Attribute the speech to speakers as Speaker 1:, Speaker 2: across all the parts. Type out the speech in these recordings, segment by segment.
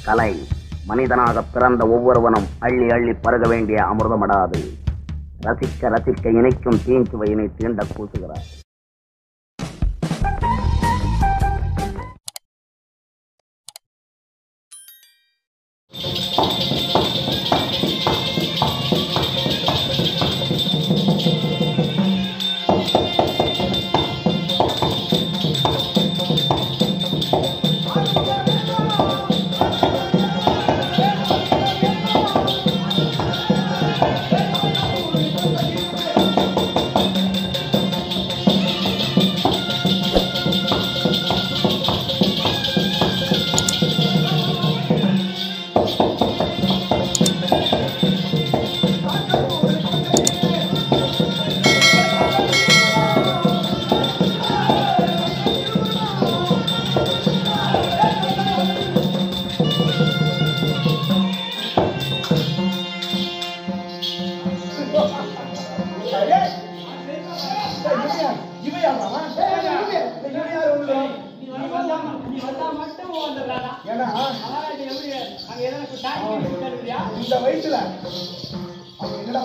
Speaker 1: கலை மனிதனாக பிறந்த ஒவ்வொருவனும் அள்ளி அள்ளி பருக வேண்டிய அமிர்தமடாது. ரசிக்க ரசிக்க இணைக்கும் தீஞ்சுவையினை தீண்ட கூசுகிறார்.
Speaker 2: இந்த வயசுல என்னடா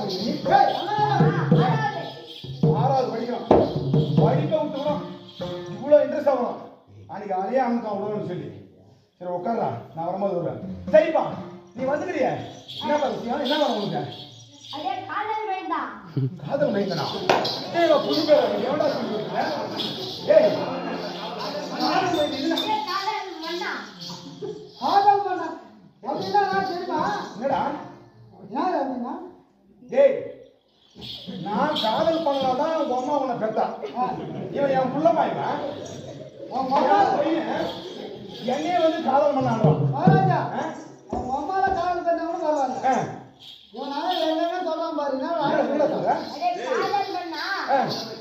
Speaker 2: ஆறாவது படிக்கிறோம். படிக்க விட்டுக்கணும் இவ்வளவு இன்ட்ரெஸ்ட் ஆகணும். அன்னைக்கு அதையே அங்கே விடணும்னு சொல்லி சரி உட்காரா நான் வரும்போது வருவேன். சரிப்பா நீ வந்துக்கிறிய என்னப்பா விஷயம்? என்ன வர உங்களுக்கு காதல் மைந்தனா? புது பேர் எவ்வளோ சொல்லிருக்கேன். ஏய் காதல் மைந்தா காதல் பண்ண அப்படின்னா தெரியுமா? என்னடா யார் அப்படின்னா? டேய் நான் காதல் பண்ணாதான் உங்க அம்மா உன்னை பெத்தா. இவன் என் புள்ளமா இவன் உன் மகா பையன் என்னையே வந்து காதல் பண்ணாடுவான். மகாராஜா உங்க அம்மால காதல் பண்ணவனும் பரவாயில்ல. இவனால என்னங்க சொல்றான் பாருங்க. காதல் பண்ணா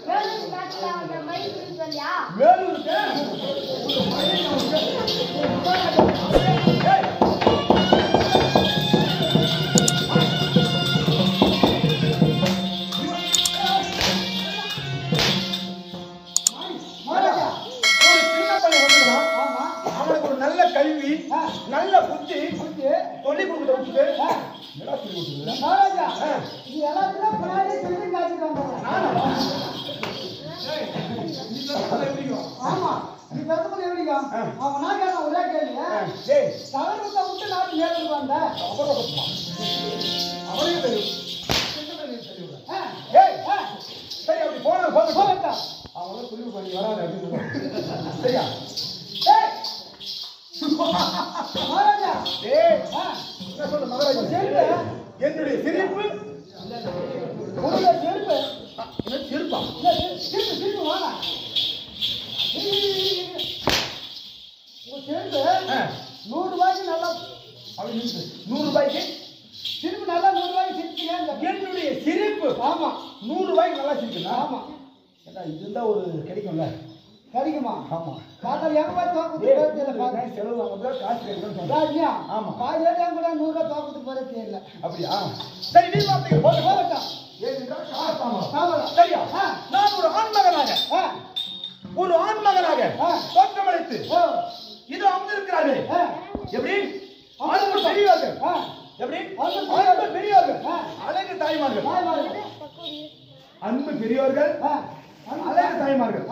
Speaker 2: வேலூர் காட்டுல அவன மைக்கு சொல்லியா? வேலூருக்கு கல்வி நல்ல புத்தி சொல்லி கொடுத்து ஆமா நீ பேசும்போது எப்படிங்க அவன் நான் கேட்க ஒரே கேள்வி தலைமுறை விட்டு நான் நேரில் வந்தேன் அவனையும் தெரியும் சரி அப்படி போன போகட்டா அவங்கள புரிவு பண்ணி வராது அப்படின்னு சரியா மகாராஜா என்ன சொல்ற மகாராஜா என்னுடைய சிரிப்பு உங்களுடைய செருப்பு என்ன செருப்பா சிரிப்பு சிரிப்பு வாங்க உங்க செருப்பு 100 ரூபாய்க்கு நல்லா அப்படி 100 ரூபாய்க்கு சிரிப்பு நல்லா 100 ரூபாய்க்கு சிரிப்பீங்க என்னுடைய சிரிப்பு ஆமா 100 ரூபாய்க்கு நல்லா சிரிப்பீங்க ஆமா ஏண்டா இதுதான் ஒரு கிடைக்கும்ல கிடைக்குமா ஆமா காதல் எங்க போய் தோக்குது பாக்க செலவு வாங்குறதா காசு கிடைக்கும் ராஜ்யா ஆமா பாதியில கூட 100 ரூபாய் தோக்குது போற தெரியல அப்படியா சரி நீ வார்த்தைக்கு போகட்டா ஏதுடா காப்பாமா காவல சரியா நான் ஒரு ஆண்மகனாக தோற்றமளித்து இது அமர்ந்திருக்கிறாரே எப்படி ஆண்கள் பெரியவர்கள் எப்படி ஆண்கள் பெரியவர்கள் அழகு தாய்மார்கள் அன்பு பெரியோர்கள், அழகு தாய்மார்கள்.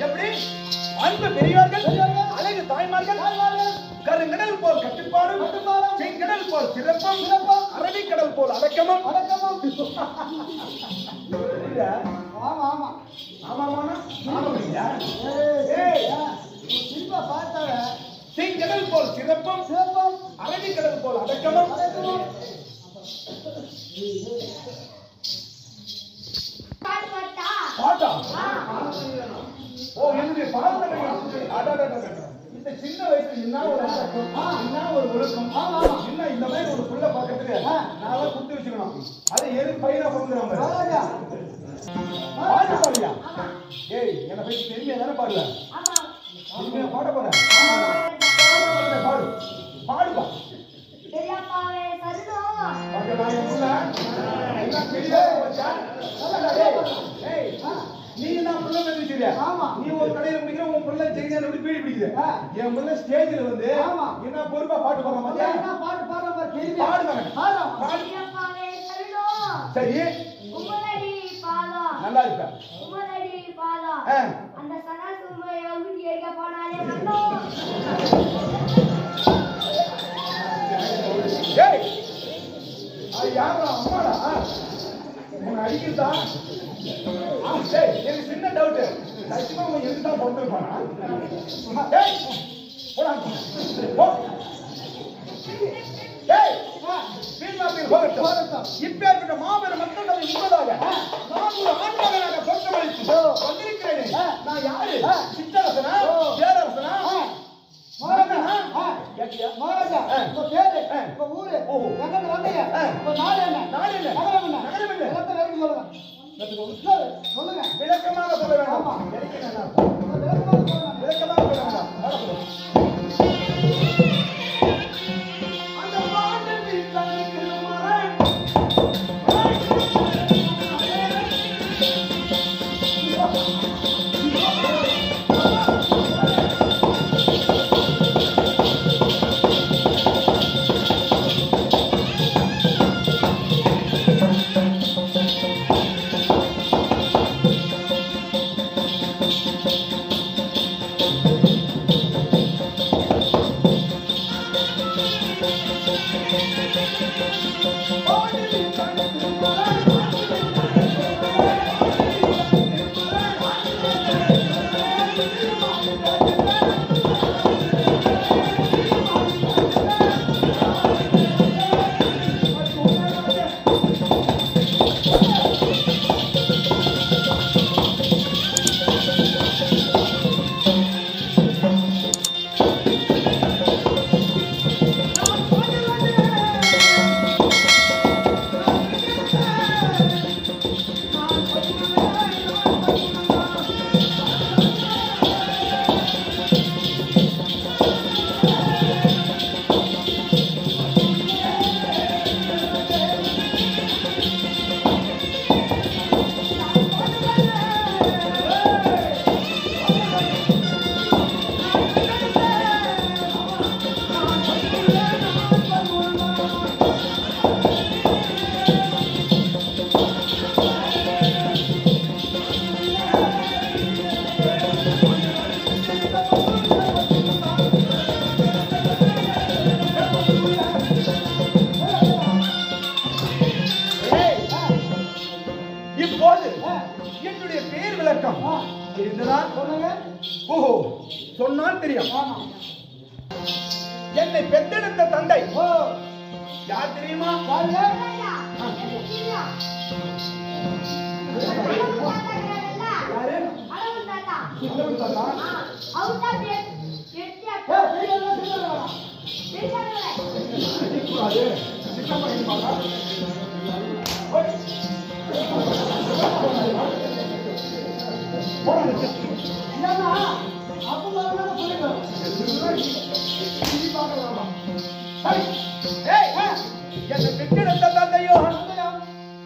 Speaker 2: எப்படி? அன்பு பெரியோர்கள், அழகு தாய்மார்கள், கருங்கடல் போல் கட்டுப்பாடும், செங்கடல் போல் சிறப்பும், அரபிக்கடல் போல் அடக்கமும். செங்கடல் போல் சிறப்பும், அரபிக்கடல் போல் அடக்கமும். பாட்டா? ஓ, என்னுடைய பாடல்கள் இந்த சின்ன வயசுல என்ன ஒரு ஒழுக்கம், என்ன இந்த மாதிரி ஒரு புள்ள பாக்கிறதுக்கு நான் குடுத்து வச்சுக்கணும். அது எதுக்கு பையனா பொங்குறாங்க பாட்டு பாடியா? ஏய், என்ன பத்தி பெருமையா தானே பாடல? பெருமையா பாட போற? பாடு பாடுப்பா. நீ என்ன புள்ள நினைச்சியா? நீ ஒரு கடையில பிடிக்கிற உன் புள்ள செய்தியான பீடி பிடிக்குது. என் புள்ள ஸ்டேஜ்ல வந்து என்ன பொறுப்பா பாட்டு பாடுற மாதிரி சரி நல்லா இருக்க. யாரா அம்மாடா உன்னை அடிக்குதா? எனக்கு சின்ன டவுட், சத்தியமா உன் எதுதான் பொறுத்திருப்பானா? இப்பேற்பட்ட மாபெரும் மக்கள் முன்பதாக நான் ஒரு ஆண்மகனாக பொறுத்தமளித்து வந்திருக்கிறேன். நான் யாரு? சிற்றரசனா? பேரரசனா? மகாராஜா, பேரு, ஊரு, எங்க வந்தீங்க? நாடு என்ன? நாடு என்ன? நகரம் என்ன? நகரம் என்ன? சொல்லுங்க. விளக்கமாக சொல்ல வேண்டாம். விளக்கமாக சொல்ல வேண்டாம். என்னுடைய பேர் விளக்கம் ஓஹோ சொன்னால் தெரியும். என்னை பெற்றெடுத்த தந்தை யார் தெரியுமா?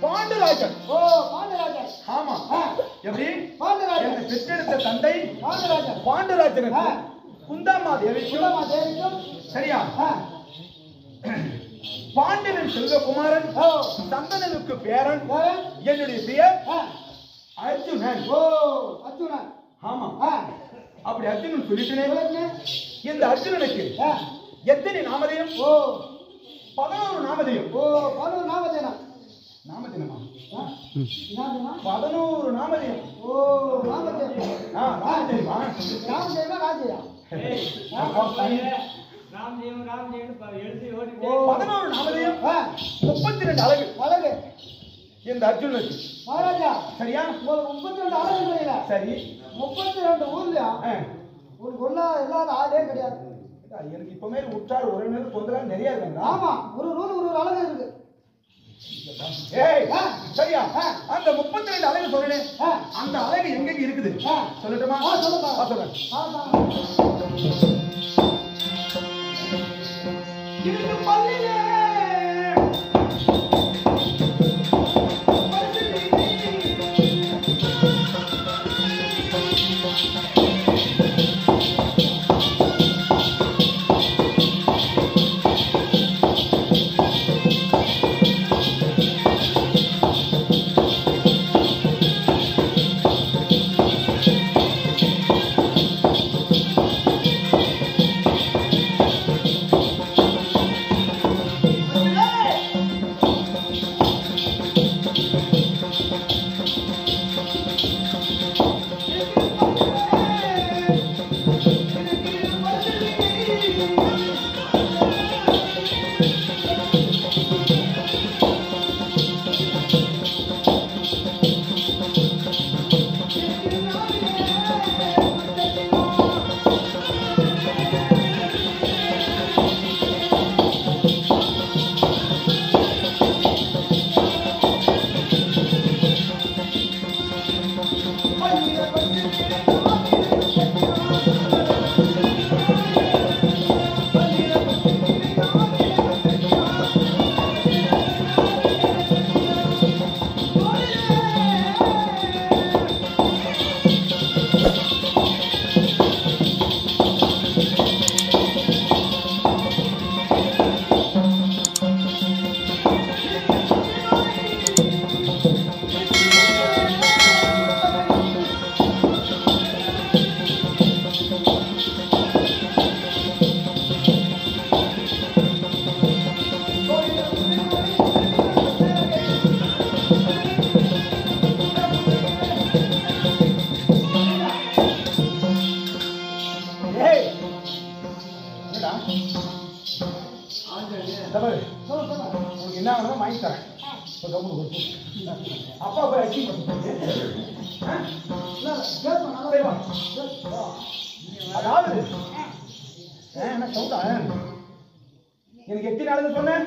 Speaker 2: பாண்டராஜன். ஆமா, எப்படி? பெற்றெடுத்த தந்தை பாண்டராஜன். குந்தாமா தேவிக்கும் சரியா பாண்டியன் செல்வகுமாரன் சந்தனனுக்கு பேரன் என்னுடைய பெயர் அர்ஜுனன். அர்ஜுனன் ஆமா. அப்படி அர்ஜுனன் சொல்லிட்டு இந்த அர்ஜுனனுக்கு எத்தனை நாமதேயம்? 11 நாமதேயம். 11 நாமதேயம். நாமதேயமா? 11 நாமதேயம். நாமதேயம். நாமதேயமா? நாமதேயமா ராஜயா? நாமதேயம் எழுதி ஓடி 11 நாமதேயம் 32 அழகு இந்த அர்ஜுனனுக்கு மகாராஜா. சரியா? 32 அழகு இல்ல. சரி 32 ஊர்ல ஒரு கொல்லா இல்லாத ஆளே கிடையாது. எனக்கு இப்பமே உற்றார் உறவினர் தொந்தரவு நிறைய இருக்காங்க. ஆமா ஒரு நூறு ஒரு அழகு இருக்கு. ஏய் சரியா? அந்த 32 அழகு சொல்றேன். அந்த அழகு எங்க இருக்குது சொல்லட்டுமா? சொல்லுங்க. சொல்றேன். இதுக்கு பள்ளியிலே என்ன வேணும் வாங்கி தரேன். அப்பா போய் அடிச்சு அதாவது என்ன சொல்ற எனக்கு எத்தனை அழகு சொன்னேன்?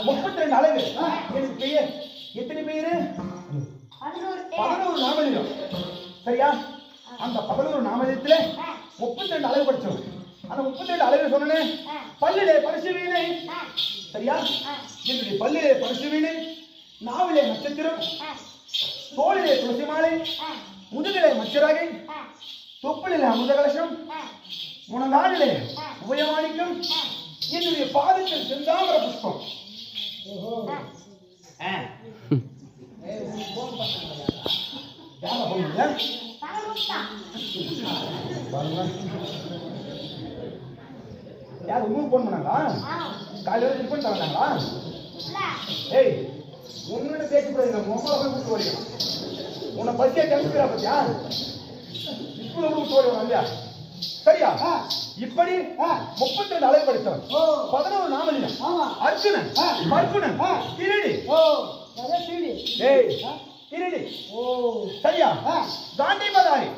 Speaker 2: 32 அழகு. எனக்கு பெயர் எத்தனை பேரு? 11 நாமதேயம். சரியா? அந்த 11 நாமதேயத்துல 32 அழகு படிச்சோம். அந்த 32 அழகு சொன்னே பல்லிலே பரிசு வீணை. சரியா? என்னுடைய பல்லிலே பரிசு வீணை, நாவிலே நட்சத்திரம், தோளிலே துளசி மாலை, முதுகிலே மச்சராகை, தொப்புளிலே அமுத கலசம், முனங்காலிலே உபயமாணிக்கம், என்னுடைய பாதத்தில் செந்தாமர புஷ்பம். யார் உங்களுக்கு போன் பண்ணாங்களா? காலையில டிஃபன் தராங்களா? ஏய் உன்னோட பேச்சு போறீங்க மொபைல் கூப்பிட்டு வரீங்க. உன்னை பசியா கிளம்பிக்கிறா பத்தியா? இப்போ கூப்பிட்டு வரீங்க இல்லையா? சரியா? இப்படி 32 அழகு படித்தவன் 11 நாமதேயம். அர்ஜுனன், பர்குணன், கிரீடி. ஏய் கிரீடி. சரியா? காண்டிமதாரி,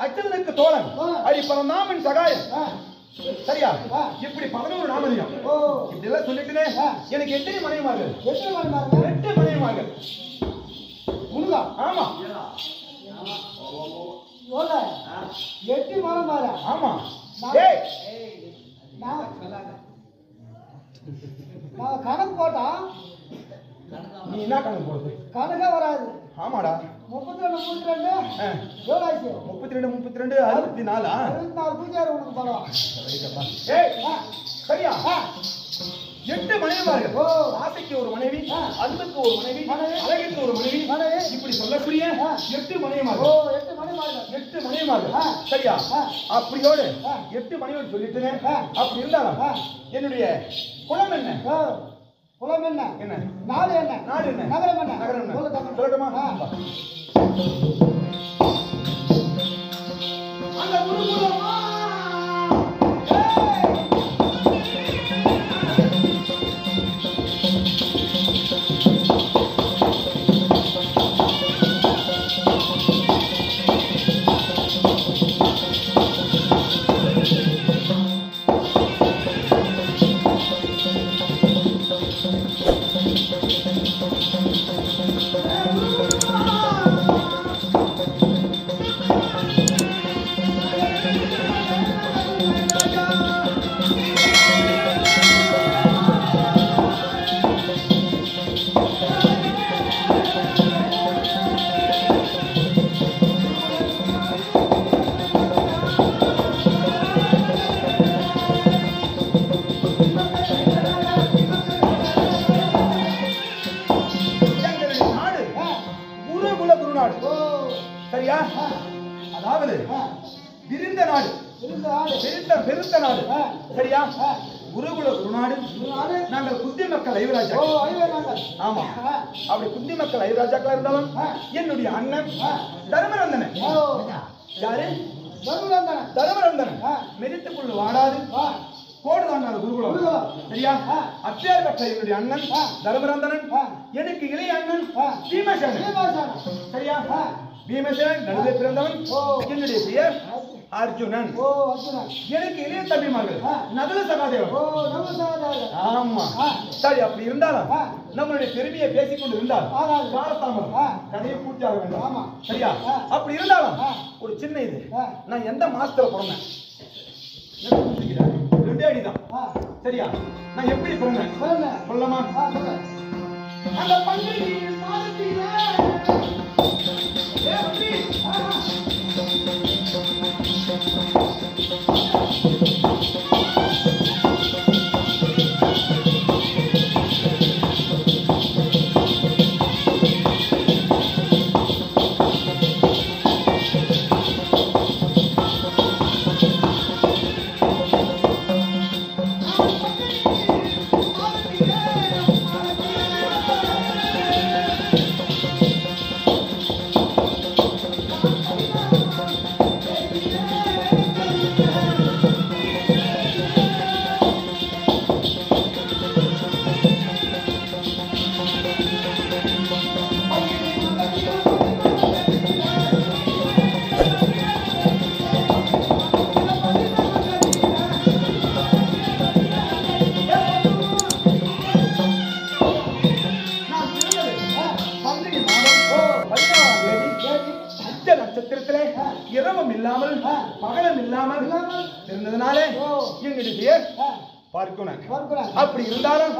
Speaker 2: அர்ஜுனனுக்கு தோழன், அரிபரநாமன் சகாயம். சரியா? இப்படி 11 நாமதேயம். இப்படி எல்லாம் சொல்லிட்டு எனக்கு எத்தனை மனைவிமார்கள்? 8 மனைவிமார்கள். முருகா. ஆமா 8 மனைவிமாரா? ஆமா. ஏய் நான் கணக்கு போட்டா நீ என்ன கணக்கு போடுது?
Speaker 3: கணக்கே வராது.
Speaker 2: ஆமாடா.
Speaker 3: 32 எவ்வளோ ஆச்சு?
Speaker 2: 32 64
Speaker 3: 64 பூஜாரி உனக்கு படம்.
Speaker 2: ஏய் சரியா? 8 மனைவிமார்கள். ஆசைக்கு ஒரு மனைவி, அன்புக்கு ஒரு மனைவி, அழகுக்கு ஒரு மனைவி, இப்படி சொல்லக்கூடிய 8 மனைவிமார்கள்.
Speaker 3: 8 மனைவிமார்கள்.
Speaker 2: 8 மனைவிமார்கள். சரியா? அப்படியோடு 8 மனைவிகள் சொல்லிட்டுனே அப்படி இருந்தாலும் என்னுடைய குலம் என்ன?
Speaker 3: குலம் என்ன?
Speaker 2: என்ன?
Speaker 3: நாடு என்ன?
Speaker 2: நாடு என்ன?
Speaker 3: நகரம் என்ன?
Speaker 2: நகரம் என்ன?
Speaker 3: சொல்லட்டுமா?
Speaker 2: அந்த குருகுலமா சரியா? அதாவது விரிந்த நாடு, பெருத்த நாடு. சரியா? குருகுல குருநாடு. நாங்கள் குந்தி மக்கள் ஐவராஜா. ஆமா, அப்படி குந்தி மக்கள் ஐவராஜாக்களா இருந்தாலும் என்னுடைய அண்ணன் தர்மரந்தனன். யாரு? தர்மரந்தனன். மெரித்துக்குள்ள வாடாது கோடு தாண்டாத குருகுலம். சரியா? அப்பேற்பட்ட என்னுடைய அண்ணன் தர்மரந்தனன், எனக்கு இளைய அண்ணன் பீமசேனன். சரியா? பீமசேனன் நடுவே பிறந்தவன். என்னுடைய பெயர் அர்ஜுனன். எனக்கு இளைய தம்பிமார்கள் நகுல சகாதேவன். ஆமா. சரி, அப்படி இருந்தாலும் நம்மளுடைய பெருமையை பேசிக்கொண்டு இருந்தால் காலத்தாமதம் கதையை பூர்த்தியாக வேண்டும். சரியா? அப்படி இருந்தாலும் ஒரு சின்ன இது, நான் எந்த மாசத்துல பிறந்தேன்? 2 அடிதான். சரியா? நான் எப்படி பிறந்தேன் சொல்லலாமா? அந்த பங்குனி மாதத்திலே இரவும் இல்லாமல் பகலும் இல்லாமல் இருந்ததுனாலே என்னுடைய பார்க்கணும். அப்படி இருந்தாலும்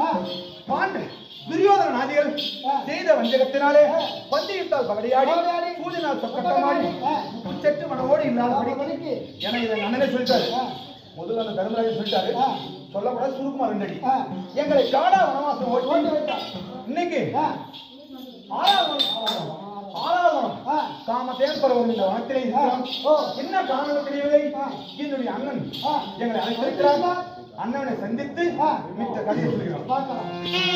Speaker 2: துரியோதன நாதிகள் செய்த வஞ்சகத்தினாலே பந்தயத்தால் பகடையாடி பூஜைனால் சொக்கட்டமாடி செட்டு மனவோடு இல்லாதபடி என இதை அண்ணனே சொல்லிட்டாரு. முதல்ல அந்த தர்மராஜன் சொல்லிட்டாரு, சொல்லக்கூடாது சுருக்குமா 2 அடி. எங்களை காடா வனவாசம் ஓட்டி இன்னைக்கு 6வது காமத்தேன் பருவம் இந்த வனத்திலே இருக்கிறோம். என்ன காரணம் தெரியவில்லை. என்னுடைய அண்ணன் எங்களை அழைத்திருக்கிறார். அண்ணனை சந்தித்து மித்த கதையை சொல்கிறோம்.